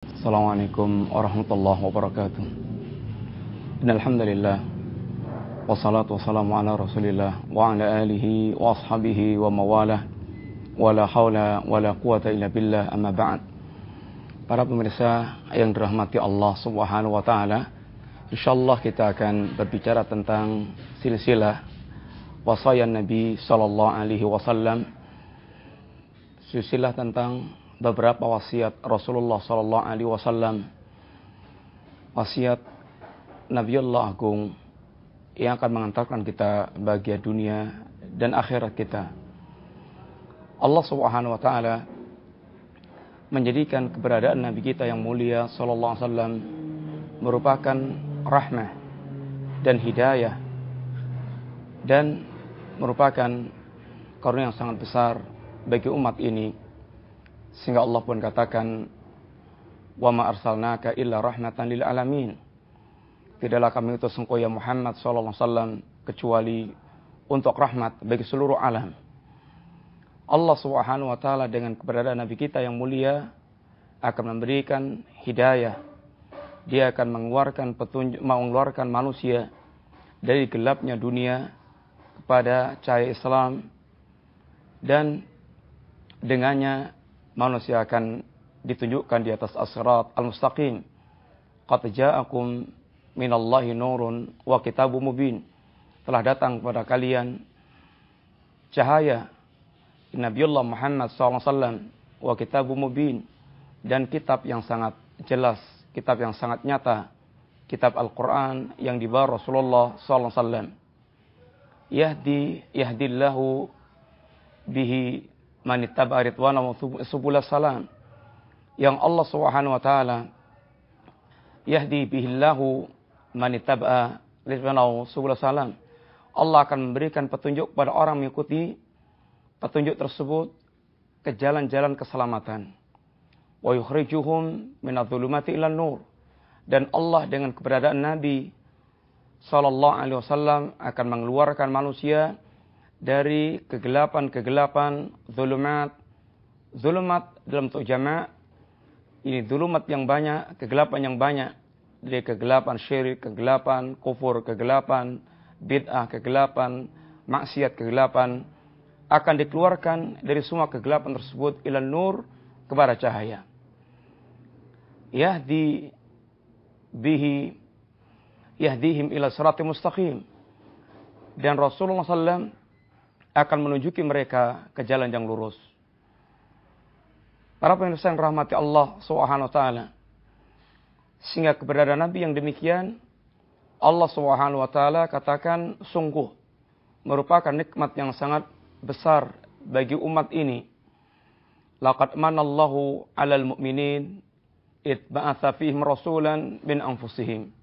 Assalamualaikum warahmatullahi wabarakatuh. Innalhamdulillah wassalatu wassalamu ala Rasulillah wa ala alihi wa ashabihi wa mawalah wa la haula wa la quwata illa billah, amma ba'd. Para pemirsa yang dirahmati Allah Subhanahu wa taala, insyaallah kita akan berbicara tentang silsilah wasaya Nabi sallallahu alaihi wasallam. Silsilah tentang beberapa wasiat Rasulullah sallallahu alaihi wasallam, wasiat Nabiullah Agung yang akan mengantarkan kita bahagia dunia dan akhirat kita. Allah Subhanahu wa taala menjadikan keberadaan Nabi kita yang mulia sallallahu alaihi wasallam merupakan rahmah dan hidayah dan merupakan karunia yang sangat besar bagi umat ini. Sehingga Allah pun katakan, wa ma arsalnaka illa rahmatan lil alamin. Tidaklah kami utus engkau ya Muhammad sallallahu alaihi wasallam kecuali untuk rahmat bagi seluruh alam. Allah Subhanahu wa taala dengan keberadaan Nabi kita yang mulia akan memberikan hidayah. Dia akan mengeluarkan petunjuk, mengeluarkan manusia dari gelapnya dunia kepada cahaya Islam, dan dengannya manusia akan ditunjukkan di atas as-sirat al-mustaqim. Qad ja'akum minallahi nurun wa kitabun mubin. Telah datang kepada kalian cahaya Nabiullah Muhammad SAW wa kitabun mubin, dan kitab yang sangat jelas, kitab yang sangat nyata, kitab Al-Quran yang dibawa Rasulullah SAW. Yahdillahu bihi man ittaba'a ridwanahu subulas salam, yang Allah Subhanahu wa taala yahdi bihillahu man ittaba'a ridwanahu subulas salam. Allah akan memberikan petunjuk kepada orang mengikuti petunjuk tersebut ke jalan-jalan keselamatan. Wa yukhrijuhum minadh-dhulumati ilan nur, dan Allah dengan keberadaan Nabi sallallahu alaihi wasallam akan mengeluarkan manusia dari kegelapan-kegelapan, zulumat dalam bentuk jamak. Ini zulumat yang banyak, kegelapan yang banyak, dari kegelapan syirik, kegelapan kufur, kegelapan bid'ah, kegelapan maksiat, kegelapan, akan dikeluarkan dari semua kegelapan tersebut ilan nur, kepada cahaya. Yahdihim ila siratim mustaqim, dan Rasulullah SAW akan menunjuki mereka ke jalan yang lurus. Para pemirsa yang rahmati Allah Subhanahu wa taala, sehingga keberadaan Nabi yang demikian, Allah Subhanahu wa taala katakan sungguh merupakan nikmat yang sangat besar bagi umat ini. Laqad manallahu 'alal mu'minin id ba'atsa fihim rasulan min anfusihim.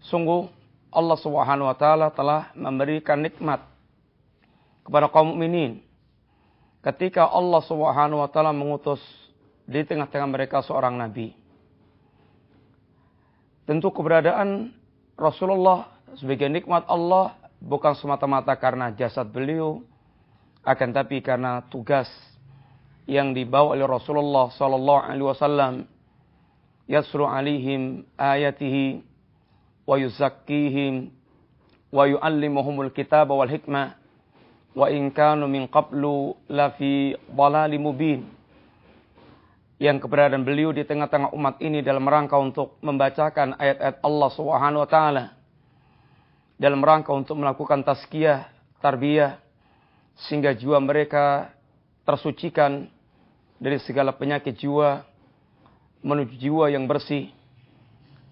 Sungguh Allah Subhanahu wa taala telah memberikan nikmat kepada kaum mukminin ketika Allah Subhanahu wa taala mengutus di tengah-tengah mereka seorang nabi. Tentu keberadaan Rasulullah sebagai nikmat Allah bukan semata-mata karena jasad beliau, akan tapi karena tugas yang dibawa oleh Rasulullah sallallahu alaihi wasallam, yasru alaihim ayatihi wa yuzakkihim wa yuallimuhumul kitaba wal hikmah wa in kanu min qablu lafi dhalalim mubin. Yang keberadaan beliau di tengah-tengah umat ini dalam rangka untuk membacakan ayat-ayat Allah Subhanahu wa taala, dalam rangka untuk melakukan tazkiyah, tarbiyah, sehingga jiwa mereka tersucikan dari segala penyakit jiwa menuju jiwa yang bersih,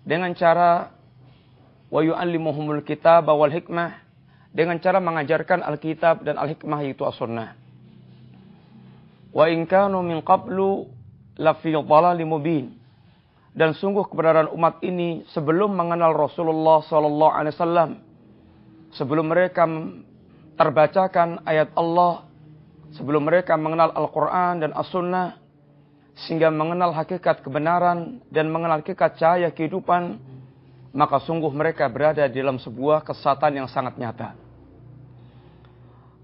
dengan cara wa yu'allimuhumul kitaba wal hikmah, dengan cara mengajarkan Alkitab dan Al-Hikmah, yaitu As-Sunnah. Wa in kanu min qablu lafi dhalalim mubin, dan sungguh keberadaan umat ini sebelum mengenal Rasulullah sallallahu alaihi wasallam, sebelum mereka terbacakan ayat Allah, sebelum mereka mengenal Al-Quran dan As-Sunnah, sehingga mengenal hakikat kebenaran dan mengenal hakikat cahaya kehidupan, maka sungguh mereka berada di dalam sebuah kesesatan yang sangat nyata.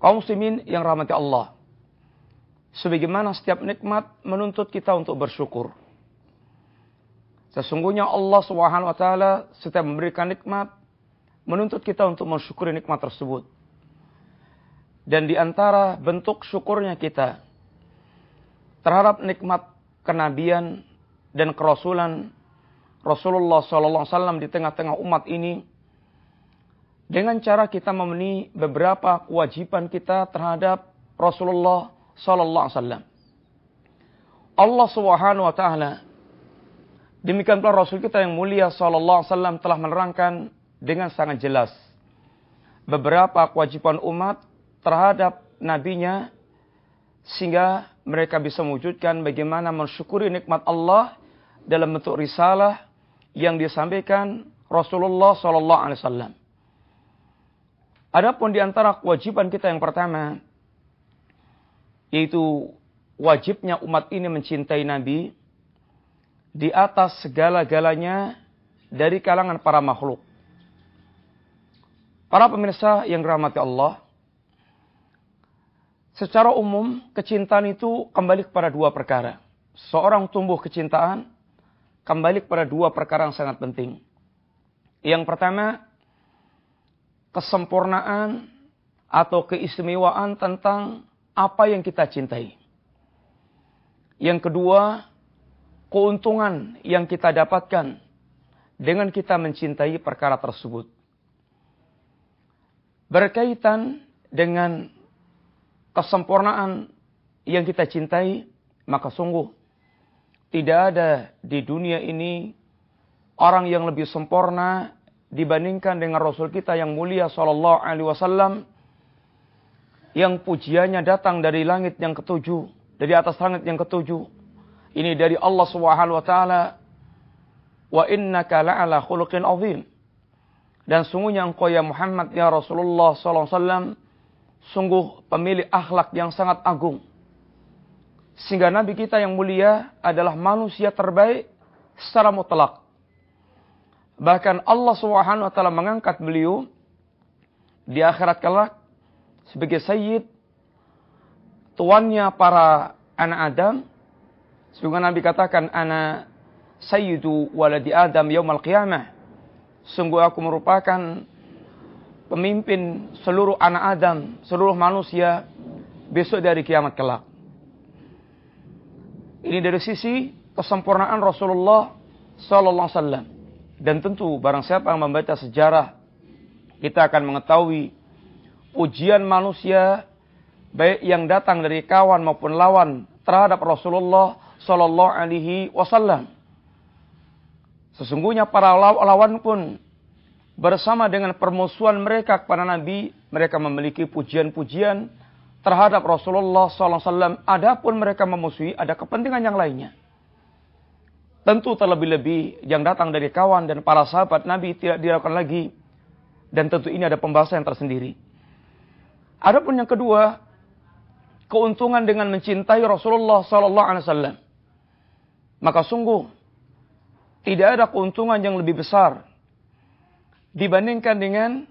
Kaum muslimin yang rahmati Allah, sebagaimana setiap nikmat menuntut kita untuk bersyukur. Sesungguhnya Allah Subhanahu wa taala setiap memberikan nikmat menuntut kita untuk mensyukuri nikmat tersebut. Dan di antara bentuk syukurnya kita terhadap nikmat kenabian dan kerasulan Rasulullah SAW di tengah-tengah umat ini, dengan cara kita memenuhi beberapa kewajiban kita terhadap Rasulullah SAW. Allah Subhanahu wa taala, demikian pula Rasul kita yang mulia SAW telah menerangkan dengan sangat jelas beberapa kewajiban umat terhadap nabinya, sehingga mereka bisa mewujudkan bagaimana mensyukuri nikmat Allah dalam bentuk risalah yang disampaikan Rasulullah SAW. Adapun di antara kewajiban kita yang pertama, yaitu wajibnya umat ini mencintai Nabi di atas segala-galanya dari kalangan para makhluk. Para pemirsa yang dirahmati Allah, secara umum kecintaan itu kembali kepada dua perkara. Seorang tumbuh kecintaan kembali kepada dua perkara yang sangat penting. Yang pertama, kesempurnaan atau keistimewaan tentang apa yang kita cintai. Yang kedua, keuntungan yang kita dapatkan dengan kita mencintai perkara tersebut. Berkaitan dengan kesempurnaan yang kita cintai, maka sungguh tidak ada di dunia ini orang yang lebih sempurna dibandingkan dengan Rasul kita yang mulia sallallahu alaihi wasallam, yang pujiannya datang dari langit yang ketujuh, dari atas langit yang ketujuh. Ini dari Allah Subhanahu wa taala, wa innaka la'ala khuluqin azim. Dan sungguhnya engkau ya Muhammad ya Rasulullah sallallahu alaihi wasallam sungguh pemilik akhlak yang sangat agung. Sehingga Nabi kita yang mulia adalah manusia terbaik secara mutlak. Bahkan Allah Subhanahu wa taala mengangkat beliau di akhirat kelak sebagai sayyid, tuannya para anak Adam. Sehingga Nabi katakan, ana sayyidu waladi Adam yaumal qiyamah. Sungguh aku merupakan pemimpin seluruh anak Adam, seluruh manusia besok dari kiamat kelak. Ini dari sisi kesempurnaan Rasulullah sallallahu alaihi wasallam. Dan tentu barang siapa yang membaca sejarah, kita akan mengetahui pujian manusia baik yang datang dari kawan maupun lawan terhadap Rasulullah sallallahu alaihi wasallam. Sesungguhnya para lawan pun bersama dengan permusuhan mereka kepada Nabi, mereka memiliki pujian-pujian terhadap Rasulullah sallallahu alaihi wasallam. Adapun mereka memusuhi, ada kepentingan yang lainnya. Tentu terlebih-lebih yang datang dari kawan dan para sahabat Nabi tidak dilakukan lagi. Dan tentu ini ada pembahasan yang tersendiri. Adapun yang kedua, keuntungan dengan mencintai Rasulullah sallallahu alaihi wasallam. Maka sungguh tidak ada keuntungan yang lebih besar dibandingkan dengan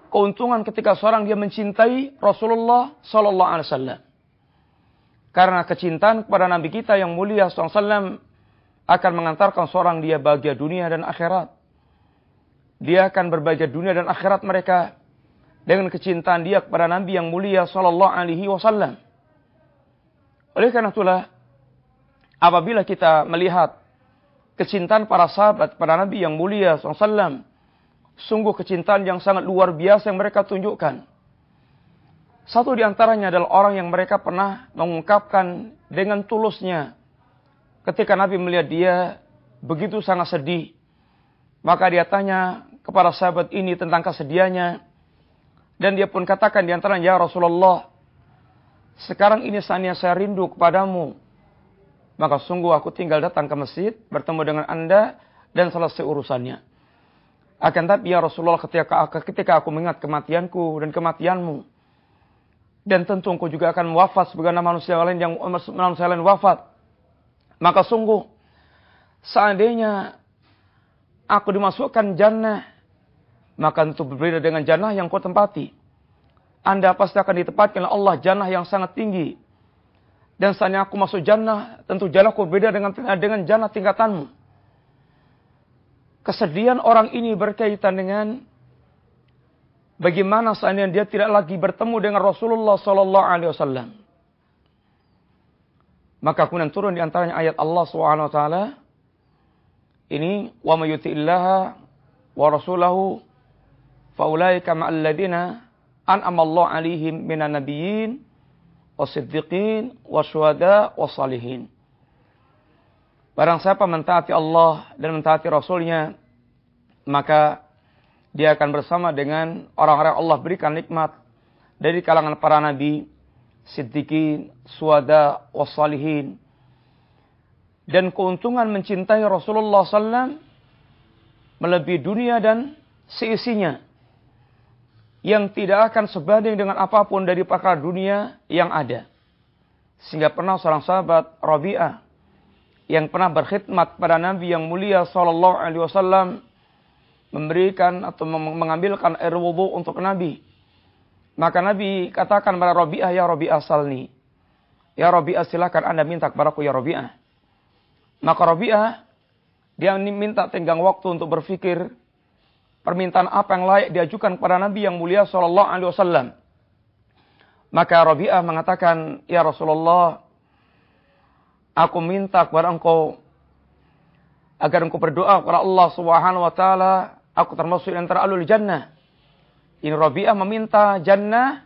keuntungan ketika seorang dia mencintai Rasulullah sallallahu alaihi wasallam. Karena kecintaan kepada Nabi kita yang mulia sallallahu alaihi wasallam akan mengantarkan seorang dia bahagia dunia dan akhirat. Dia akan berbahagia dunia dan akhirat mereka dengan kecintaan dia kepada Nabi yang mulia sallallahu alaihi wasallam. Oleh karena itulah, apabila kita melihat kecintaan para sahabat kepada Nabi yang mulia sallallahu alaihi wasallam, sungguh kecintaan yang sangat luar biasa yang mereka tunjukkan. Satu di antaranya adalah orang yang mereka pernah mengungkapkan dengan tulusnya ketika Nabi melihat dia begitu sangat sedih. Maka dia tanya kepada sahabat ini tentang kesedihannya. Dan dia pun katakan di antaranya, ya Rasulullah, sekarang ini saatnya saya rindu kepadamu. Maka sungguh aku tinggal datang ke masjid, bertemu dengan anda, dan selesai urusannya. Akan tapi ya Rasulullah, ketika aku mengingat kematianku dan kematianmu, dan tentu engkau juga akan wafat sebagaimana manusia lain wafat. Maka sungguh, seandainya aku dimasukkan jannah, maka tentu berbeda dengan jannah yang kau tempati. Anda pasti akan ditempatkan oleh Allah jannah yang sangat tinggi. Dan seandainya aku masuk jannah, tentu jannahku berbeda dengan jannah tingkatanmu. kesedihan orang ini berkaitan dengan bagaimana seandainya dia tidak lagi bertemu dengan Rasulullah sallallahu alaihi wasallam. Maka kemudian turun di antaranya ayat Allah Subhanahu wa taala ini, wa may yuti'illaha wa rasulahu faulaika ma'al ladzina an'ama Allahu 'alaihim minan nabiyyin wasiddiqin wasyuhada wassalihin. Barang siapa mentaati Allah dan mentaati Rasulnya, maka dia akan bersama dengan orang-orang Allah berikan nikmat dari kalangan para nabi, siddiqin, syuhada, wassalihin. Dan keuntungan mencintai Rasulullah SAW melebihi dunia dan seisinya, yang tidak akan sebanding dengan apapun dari perkara dunia yang ada. Sehingga pernah seorang sahabat Rabi'ah yang pernah berkhidmat pada Nabi yang mulia sallallahu alaihi wasallam memberikan atau mengambilkan air wudu untuk Nabi. Maka Nabi katakan kepada Rabi'ah, ya Rabi'ah salni. Ya Rabi'ah, silakan Anda minta kepadaku ya Rabi'ah. Maka Rabi'ah dia minta tenggang waktu untuk berpikir permintaan apa yang layak diajukan kepada Nabi yang mulia sallallahu alaihi wasallam. Maka Rabi'ah mengatakan, ya Rasulullah, aku minta kepada engkau agar engkau berdoa kepada Allah Subhanahu wa taala, aku termasuk di antara ahlul jannah. Ini Rabi'ah meminta jannah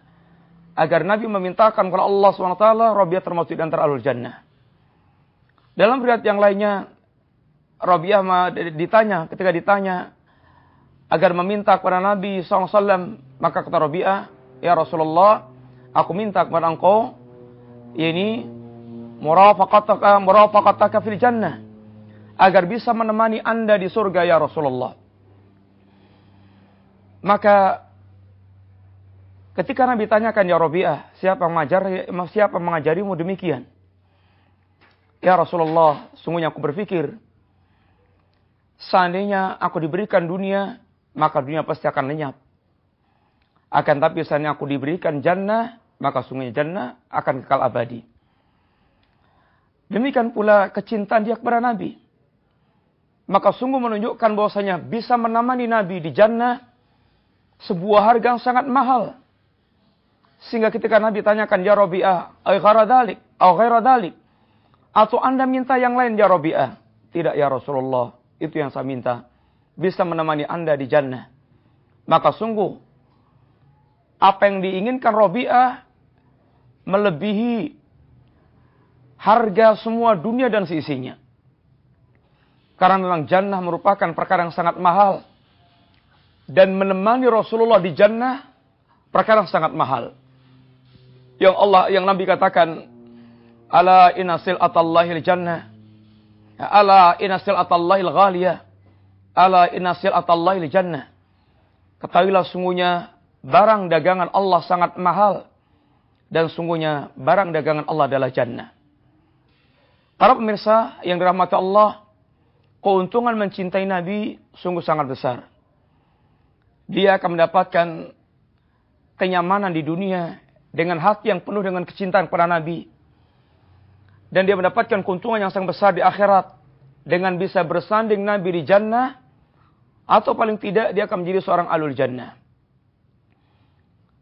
agar Nabi memintakan kepada Allah Subhanahu wa taala Rabi'ah termasuk di antara ahlul jannah. Dalam riwayat yang lainnya Rabi'ah ketika ditanya agar meminta kepada Nabi SAW, maka kata Rabi'ah, ya Rasulullah, aku minta kepada engkau ini murafaqataka fil jannah, agar bisa menemani Anda di surga ya Rasulullah. Maka ketika Nabi tanyakan, ya Rabi'ah, siapa yang mengajarimu demikian? Ya Rasulullah, sungguhnya aku berpikir seandainya aku diberikan dunia, maka dunia pasti akan lenyap. Akan tapi seandainya aku diberikan jannah, maka sungguhnya jannah akan kekal abadi. Demikian pula kecintaan dia kepada Nabi. Maka sungguh menunjukkan bahwasanya bisa menemani Nabi di jannah sebuah harga yang sangat mahal. Sehingga ketika Nabi tanyakan, ya Rabi'ah, ay gharadalik, au ghairadalik, atau Anda minta yang lain ya Rabi'ah? Tidak ya Rasulullah, itu yang saya minta, bisa menemani Anda di jannah. Maka sungguh apa yang diinginkan Rabi'ah melebihi harga semua dunia dan seisinya. Karena memang jannah merupakan perkara yang sangat mahal. Dan menemani Rasulullah di jannah perkara yang sangat mahal. Yang Nabi katakan, ala inna sil'atallahil jannah, ala inna sil'atallahil ghaliyah, ala inna sil'atallahil jannah. Ketahuilah sungguhnya barang dagangan Allah sangat mahal, dan sungguhnya barang dagangan Allah adalah jannah. Para pemirsa yang dirahmati Allah, keuntungan mencintai Nabi sungguh sangat besar. Dia akan mendapatkan kenyamanan di dunia dengan hati yang penuh dengan kecintaan kepada Nabi. Dan dia mendapatkan keuntungan yang sangat besar di akhirat dengan bisa bersanding Nabi di jannah, atau paling tidak dia akan menjadi seorang ahlul jannah.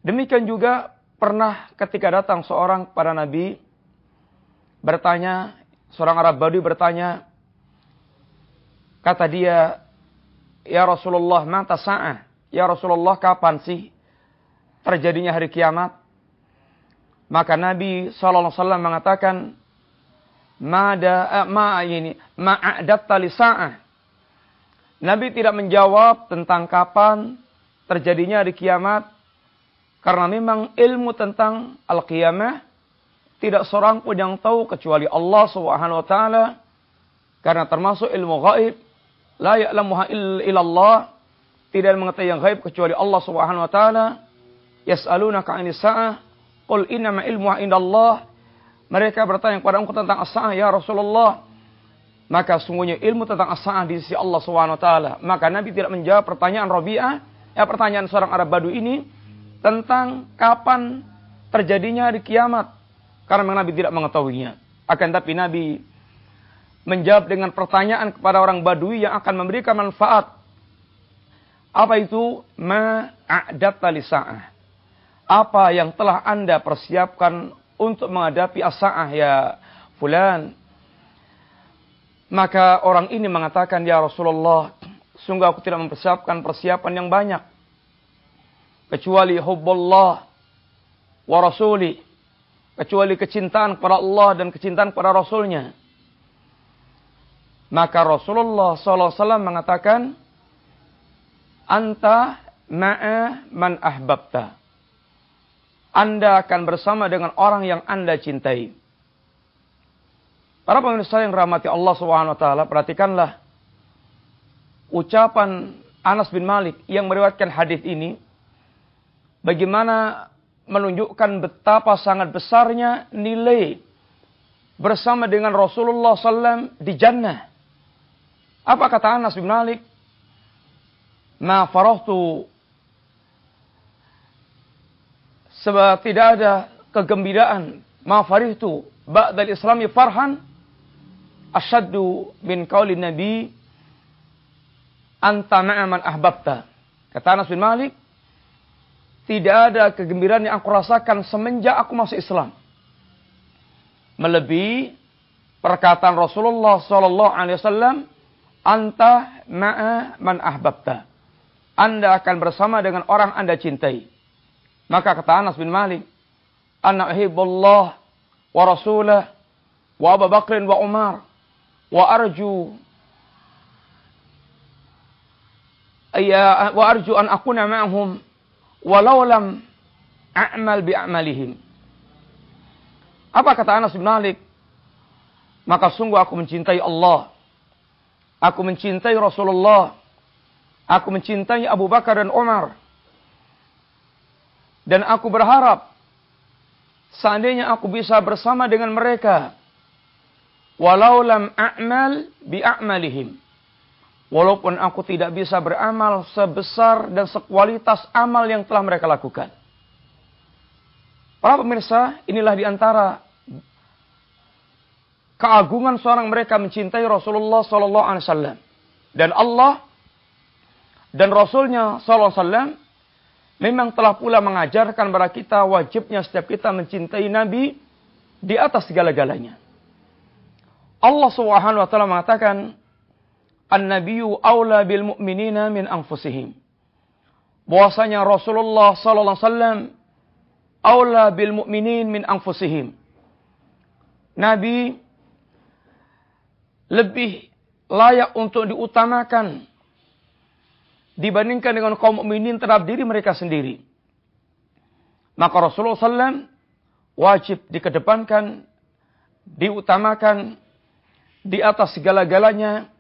Demikian juga pernah ketika datang seorang kepada Nabi bertanya, seorang Arab Badui bertanya, kata dia, ya Rasulullah, mata sa'ah? Ya Rasulullah, kapan sih terjadinya hari kiamat? Maka Nabi SAW mengatakan, ma'a'adatta li sa'ah. Nabi tidak menjawab tentang kapan terjadinya hari kiamat, karena memang ilmu tentang al-qiyamah tidak seorang pun yang tahu kecuali Allah Subhanahu wa taala, karena termasuk ilmu gaib, la ya'lamuha illallah, tidak mengetahui yang gaib kecuali Allah Subhanahu wa taala. Yas'alunaka 'anis sa'ah, qul innama ilmuha indallah. Mereka bertanya kepada engkau tentang as-sa'ah ya Rasulullah. Maka sungguhnya ilmu tentang as-sa'ah di sisi Allah Subhanahu wa taala. Maka Nabi tidak menjawab pertanyaan pertanyaan seorang Arab Badui ini tentang kapan terjadinya hari kiamat, karena Nabi tidak mengetahuinya. Akan tapi Nabi menjawab dengan pertanyaan kepada orang Badui yang akan memberikan manfaat. Apa itu? Ma'adatta lisa'ah. Apa yang telah Anda persiapkan untuk menghadapi as-sa'ah ya fulan? Maka orang ini mengatakan, ya Rasulullah, sungguh aku tidak mempersiapkan persiapan yang banyak. Kecuali hubbullah wa rasuli. Kecuali kecintaan kepada Allah dan kecintaan kepada Rasulnya. Maka Rasulullah SAW mengatakan, anta ma'a man ahbabta. Anda akan bersama dengan orang yang Anda cintai. Para pemirsa yang dirahmati Allah SWT, perhatikanlah ucapan Anas bin Malik yang meriwayatkan hadis ini, bagaimana menunjukkan betapa sangat besarnya nilai bersama dengan Rasulullah SAW di jannah. Apa kata Anas bin Malik? Ma farahtu, sebab tidak ada kegembiraan. Ma farihtu ba'dal islami farhan asyaddu min qauli nabi anta ma'a man ahbabta. Kata Anas bin Malik, tidak ada kegembiraan yang aku rasakan semenjak aku masuk Islam melebihi perkataan Rasulullah SAW, anta ma'a man ahbabta. Anda akan bersama dengan orang Anda cintai. Maka kata Anas bin Malik, ana uhibbullah wa rasulah wa Abu Bakr wa Umar wa arju an akuna ma'hum walau lam a'mal bi'amalihim. Apa kata Anas bin Malik? Maka sungguh aku mencintai Allah. Aku mencintai Rasulullah. Aku mencintai Abu Bakar dan Umar. Dan aku berharap seandainya aku bisa bersama dengan mereka, walau lam a'mal bi'amalihim, walaupun aku tidak bisa beramal sebesar dan sekualitas amal yang telah mereka lakukan. Para pemirsa, inilah diantara keagungan seorang mereka mencintai Rasulullah SAW. Dan Allah dan Rasulnya SAW memang telah pula mengajarkan kepada kita wajibnya setiap kita mencintai Nabi di atas segala-galanya. Allah Subhanahu wa taala mengatakan, "An-nabiyyu aula bil mu'minina min anfusihim." Bahwasanya Rasulullah sallallahu alaihi wasallam aula bil mu'minin min anfusihim. Nabi lebih layak untuk diutamakan dibandingkan dengan kaum mukminin terhadap diri mereka sendiri. Maka Rasulullah SAW wajib dikedepankan, diutamakan di atas segala-galanya,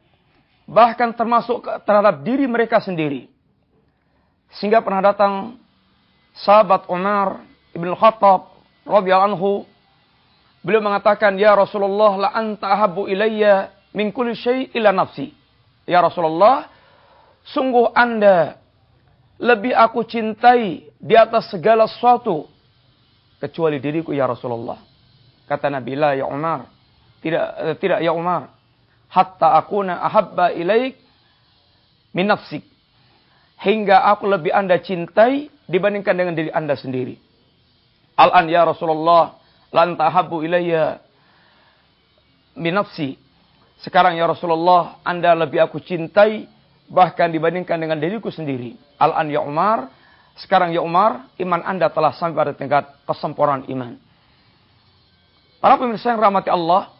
bahkan termasuk terhadap diri mereka sendiri. Sehingga pernah datang sahabat Umar ibn Khattab radhiyallahu anhu, beliau mengatakan, ya Rasulullah, la anta ahabbu ilayya min kulli syai' illa nafsi. Ya Rasulullah, sungguh Anda lebih aku cintai di atas segala sesuatu kecuali diriku ya Rasulullah. Kata Nabi, la ya Umar, tidak ya Umar, hatta akuna ahabba ilaik min nafsik, hingga aku lebih Anda cintai dibandingkan dengan diri Anda sendiri. Al-an ya Rasulullah, lan tahabbu ilayya min nafsi. Sekarang ya Rasulullah, Anda lebih aku cintai bahkan dibandingkan dengan diriku sendiri. Al-an ya Umar, sekarang ya Umar, iman Anda telah sampai pada tingkat kesempurnaan iman. Para pemirsa yang rahmati Allah,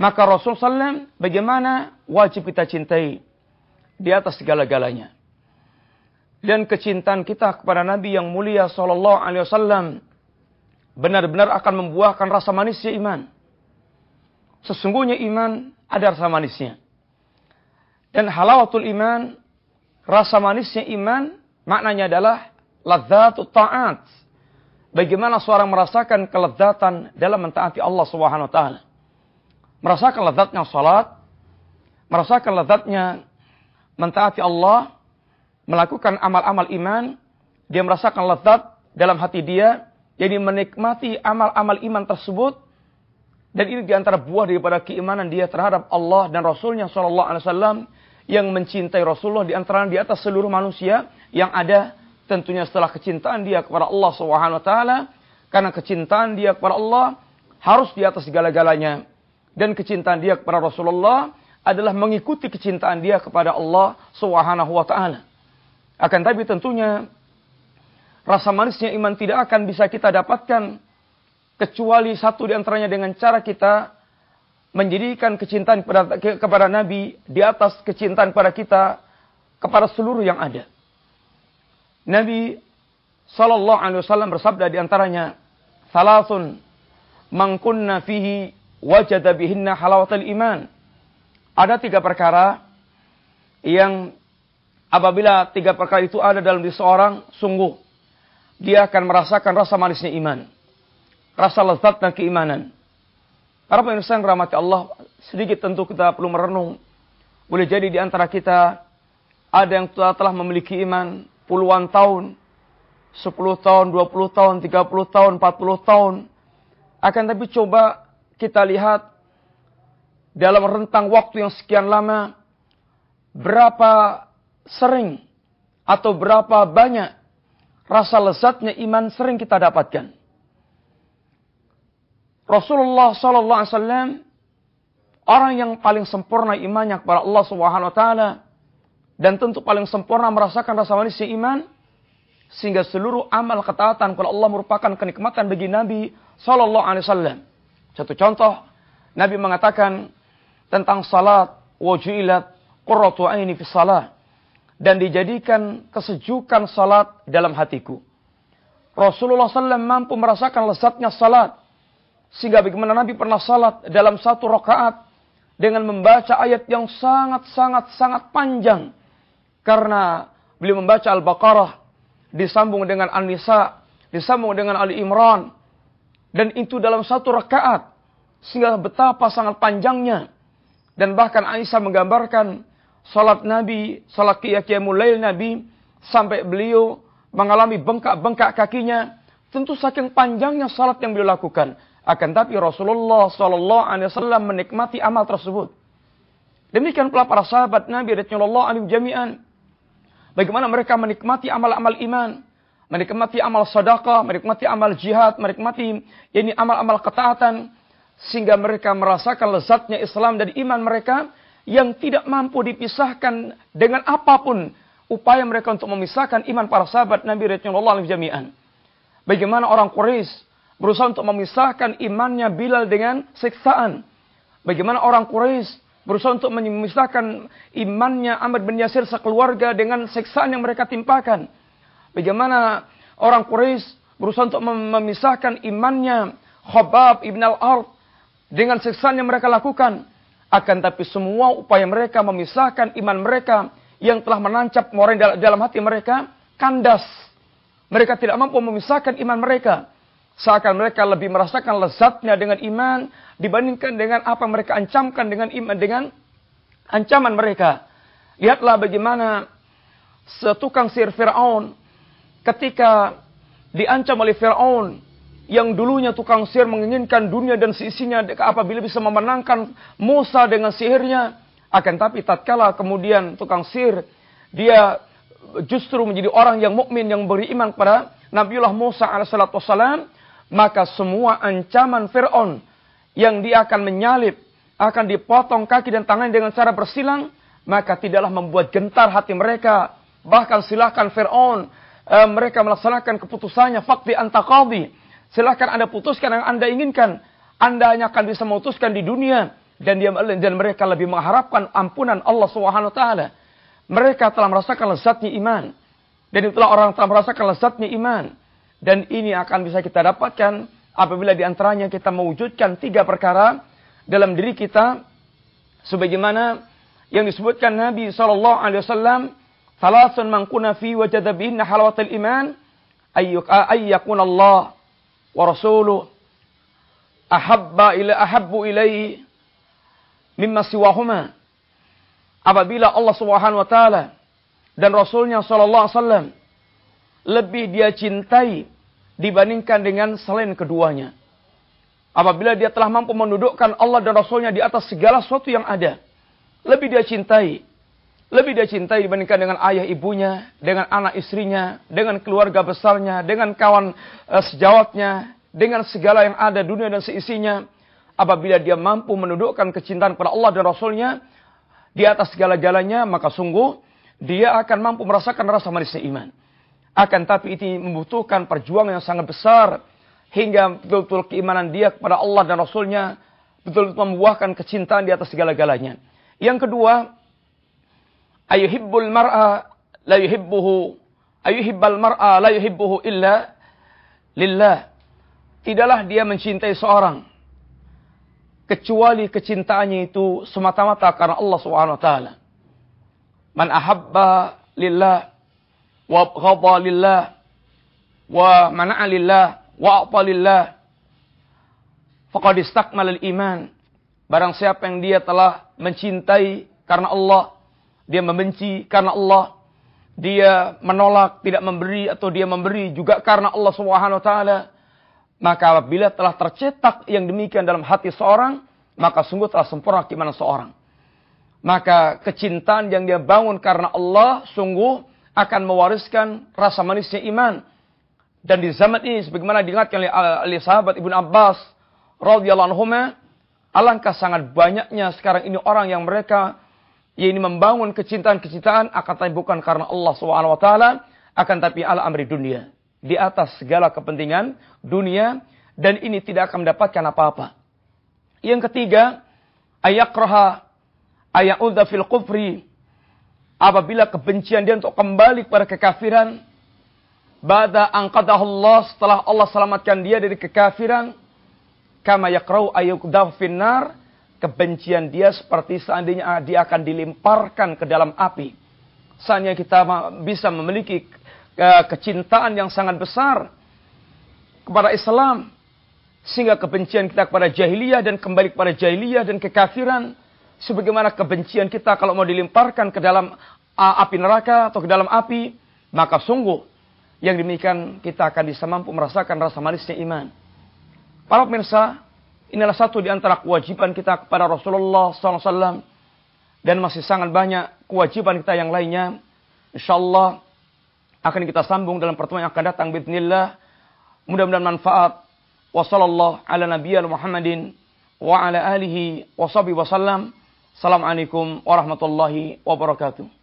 maka Rasul SAW bagaimana wajib kita cintai di atas segala-galanya. Dan kecintaan kita kepada Nabi yang mulia sallallahu alaihi wasallam benar-benar akan membuahkan rasa manisnya iman. Sesungguhnya iman ada rasa manisnya. Dan halawatul iman, rasa manisnya iman, maknanya adalah ladzatut ta'at. Bagaimana seorang merasakan kelezatan dalam mentaati Allah Subhanahu wa taala. Merasakan lezatnya salat, merasakan lezatnya mentaati Allah, melakukan amal-amal iman, dia merasakan lezat dalam hati dia, jadi menikmati amal-amal iman tersebut Dan ini diantara buah daripada keimanan dia terhadap Allah dan Rasulnya Sallallahu Alaihi Wasallam, yang mencintai Rasulullah di antara di atas seluruh manusia yang ada. Tentunya setelah kecintaan dia kepada Allah Subhanahu Wa Taala, karena kecintaan dia kepada Allah harus di atas segala-galanya. Dan kecintaan dia kepada Rasulullah adalah mengikuti kecintaan dia kepada Allah Subhanahu Wa Taala. Akan tapi tentunya rasa manisnya iman tidak akan bisa kita dapatkan kecuali satu di antaranya dengan cara kita menjadikan kecintaan kepada Nabi di atas kecintaan kepada kita kepada seluruh yang ada. Nabi Sallallahu Alaihi Wasallam bersabda di antaranya, "Salasun man kunna fihi wajada bihinna halawatul iman." Ada 3 perkara yang apabila 3 perkara itu ada dalam diri seorang, sungguh dia akan merasakan rasa manisnya iman, rasa lezatnya keimanan. Para pemirsa yang dirahmati Allah, sedikit tentu kita perlu merenung. Boleh jadi di antara kita ada yang telah memiliki iman puluhan tahun, 10 tahun, 20 tahun, 30 tahun, 40 tahun. Akan tapi coba kita lihat dalam rentang waktu yang sekian lama, berapa sering atau berapa banyak rasa lezatnya iman sering kita dapatkan. Rasulullah Sallallahu Alaihi Wasallam orang yang paling sempurna imannya kepada Allah Subhanahu Wa Taala, dan tentu paling sempurna merasakan rasa manisnya iman, sehingga seluruh amal ketaatan kepada Allah merupakan kenikmatan bagi Nabi Sallallahu Alaihi Wasallam. Satu contoh, Nabi mengatakan tentang salat, wajulat qurratu aini fi salah, dan dijadikan kesejukan salat dalam hatiku. Rasulullah SAW mampu merasakan lezatnya salat, sehingga bagaimana Nabi pernah salat dalam 1 rakaat dengan membaca ayat yang sangat panjang. Karena beliau membaca Al-Baqarah, disambung dengan An-Nisa, disambung dengan Ali Imran. Dan itu dalam 1 rakaat. Sehingga betapa sangat panjangnya. Dan bahkan Aisyah menggambarkan salat Nabi, salat qiyamul lail Nabi, sampai beliau mengalami bengkak-bengkak kakinya. Tentu saking panjangnya salat yang beliau lakukan. Akan tapi Rasulullah Sallallahu Alaihi Wasallam menikmati amal tersebut. Demikian pula para sahabat Nabi radhiyallahu anhum jami'an. Bagaimana mereka menikmati amal-amal iman, menikmati amal sedekah, menikmati amal jihad, menikmati amal-amal ketaatan, sehingga mereka merasakan lezatnya Islam dan iman mereka yang tidak mampu dipisahkan dengan apapun upaya mereka untuk memisahkan iman para sahabat Nabi radhiyallahu anhum jami'an. Bagaimana orang Quraisy berusaha untuk memisahkan imannya Bilal dengan siksaan. Bagaimana orang Quraisy berusaha untuk memisahkan imannya Amr bin Yasir sekeluarga dengan siksaan yang mereka timpakan. Bagaimana orang Quraisy berusaha untuk memisahkan imannya Khabbab ibn al-Ard dengan siksaan yang mereka lakukan. Akan tapi semua upaya mereka memisahkan iman mereka yang telah menancap morai dalam hati mereka kandas. Mereka tidak mampu memisahkan iman mereka. Seakan mereka lebih merasakan lezatnya dengan iman dibandingkan dengan apa mereka ancamkan dengan iman, dengan ancaman mereka. Lihatlah bagaimana setukang sihir Fir'aun ketika diancam oleh Fir'aun, yang dulunya tukang sihir menginginkan dunia dan seisinya apabila bisa memenangkan Musa dengan sihirnya. Akan tapi tatkala kemudian tukang sihir dia justru menjadi orang yang mukmin yang beriman kepada Nabiullah Musa alaihissalam, maka semua ancaman Fir'aun yang dia akan menyalib, akan dipotong kaki dan tangannya dengan cara bersilang, maka tidaklah membuat gentar hati mereka. Bahkan silahkan Fir'aun, mereka melaksanakan keputusannya, faqdi anta qadhi. Silahkan Anda putuskan yang Anda inginkan. Anda hanya akan bisa memutuskan di dunia. Dan mereka lebih mengharapkan ampunan Allah Subhanahu wa Ta'ala. Mereka telah merasakan lezatnya iman. Dan itulah orang telah merasakan lezatnya iman. Dan ini akan bisa kita dapatkan apabila diantaranya kita mewujudkan 3 perkara dalam diri kita, sebagaimana yang disebutkan Nabi Sallallahu Alaihi Wasallam, "Thalathun man kuna fi wajada bihinna halawatul iman, ayyakun Allah wa rasuluh ahabbu ilaihi mimma siwahuma." Apabila Allah Subhanahu wa Ta'ala dan Rasulnya Sallallahu Alaihi Wasallam lebih dia cintai dibandingkan dengan selain keduanya. Apabila dia telah mampu mendudukkan Allah dan Rasulnya di atas segala sesuatu yang ada. Lebih dia cintai. Lebih dia cintai dibandingkan dengan ayah ibunya, dengan anak istrinya, dengan keluarga besarnya, dengan kawan sejawatnya, dengan segala yang ada dunia dan seisinya. Apabila dia mampu mendudukkan kecintaan kepada Allah dan Rasulnya di atas segala-galanya, maka sungguh dia akan mampu merasakan rasa manisnya iman. Akan tapi ini membutuhkan perjuangan yang sangat besar. Hingga betul-betul keimanan dia kepada Allah dan Rasulnya betul-betul membuahkan kecintaan di atas segala-galanya. Yang kedua, ayuhibbul mar'a la yuhibbuhu, ayuhibbal mar'a la yuhibbuhu illa lillah. Tidaklah dia mencintai seorang kecuali kecintaannya itu semata-mata karena Allah Subhanahu wa taala. Man ahabba lillah wa ghadha lillah wa mana'a lillah wa a'talillah faqad istakmalal iman. Barang siapa yang dia telah mencintai karena Allah, dia membenci karena Allah, dia menolak, tidak memberi, atau dia memberi juga karena Allah Subhanahu wa taala, maka apabila telah tercetak yang demikian dalam hati seorang, maka sungguh telah sempurna keimanan seorang. Maka kecintaan yang dia bangun karena Allah sungguh akan mewariskan rasa manisnya iman. Dan di zaman ini sebagaimana diingatkan oleh sahabat Ibnu Abbas radhiyallahu anhu, alangkah sangat banyaknya sekarang ini orang yang mereka ini membangun kecintaan-kecintaan akan tapi bukan karena Allah Subhanahu wa taala, akan tapi ala amri dunia, di atas segala kepentingan dunia, dan ini tidak akan mendapatkan apa-apa. Yang ketiga, ayakraha ayauda fil kufri, apabila kebencian dia untuk kembali kepada kekafiran. Ba'da anqadahullah, setelah Allah selamatkan dia dari kekafiran, kama yakrau ayyuqdhaf finnar, kebencian dia seperti seandainya dia akan dilemparkan ke dalam api. Seandainya kita bisa memiliki kecintaan yang sangat besar kepada Islam, sehingga kebencian kita kepada jahiliyah dan kembali kepada jahiliyah dan kekafiran, sebagaimana kebencian kita kalau mau dilemparkan ke dalam api neraka atau ke dalam api, maka sungguh yang demikian kita akan bisa mampu merasakan rasa manisnya iman. Para pemirsa, inilah satu di antara kewajiban kita kepada Rasulullah SAW. Dan masih sangat banyak kewajiban kita yang lainnya. InsyaAllah akan kita sambung dalam pertemuan yang akan datang. Bismillah. Mudah-mudahan manfaat. Wassallallahu ala nabiyyina Muhammadin wa ala alihi wa sahbihi wasallam. Assalamualaikum warahmatullahi wabarakatuh.